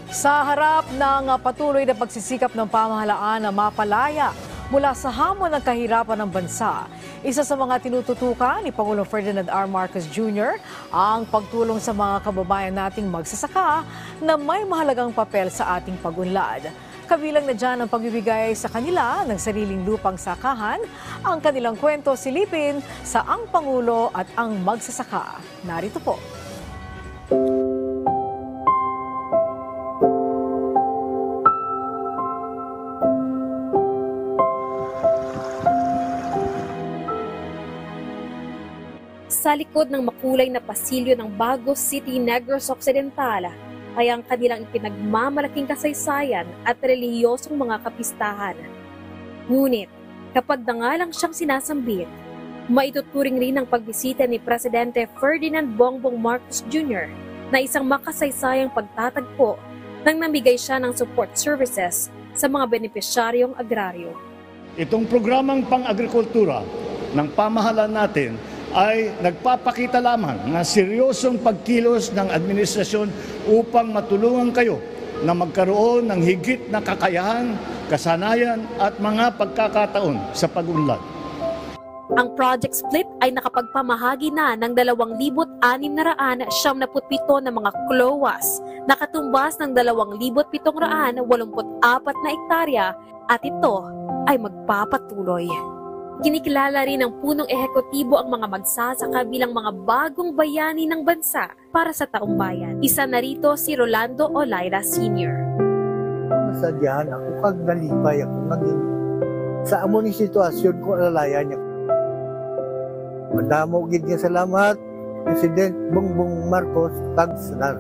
Sa harap ng patuloy na pagsisikap ng pamahalaan na mapalaya mula sa hamon ng kahirapan ng bansa, isa sa mga tinututukan ni Pangulong Ferdinand R. Marcos Jr. ang pagtulong sa mga kababayan nating magsasaka na may mahalagang papel sa ating pag-unlad. Kabilang na dyan ang pagbibigay sa kanila ng sariling lupang sakahan. Ang kanilang kwento silipin sa Ang Pangulo at ang Magsasaka. Narito po. Sa likod ng makulay na pasilyo ng Bagos City, Negros Occidental ay ang kanilang ipinagmamalaking kasaysayan at relihiyosong mga kapistahan. Ngunit kapag dangalang siyang sinasambit, maituturing rin ang pagbisita ni Presidente Ferdinand Bongbong Marcos Jr. na isang makasaysayang pagtatagpo nang namigay siya ng support services sa mga benepisyaryong agraryo. Itong programang pang-agrikultura ng pamahalaan natin ay nagpapakita lamang ng seryosong pagkilos ng administrasyon upang matulungan kayo na magkaroon ng higit na kakayahan, kasanayan at mga pagkakataon sa pag-unlad. Ang Project Split ay nakapagpamahagi na ng 2,677 na mga klowas na katumbas ng 2,784 na ektarya at ito ay magpapatuloy. Kinikilala rin ng punong ehekutibo ang mga magsasaka bilang mga bagong bayani ng bansa para sa taong bayan. Isa na rito si Rolando Olaira Sr. Masadyahan ako kag nalipay ako naging sa amon ni sitwasyon ko alalaya niya. Madamo gid nga salamat President Bongbong Marcos kag Sanar.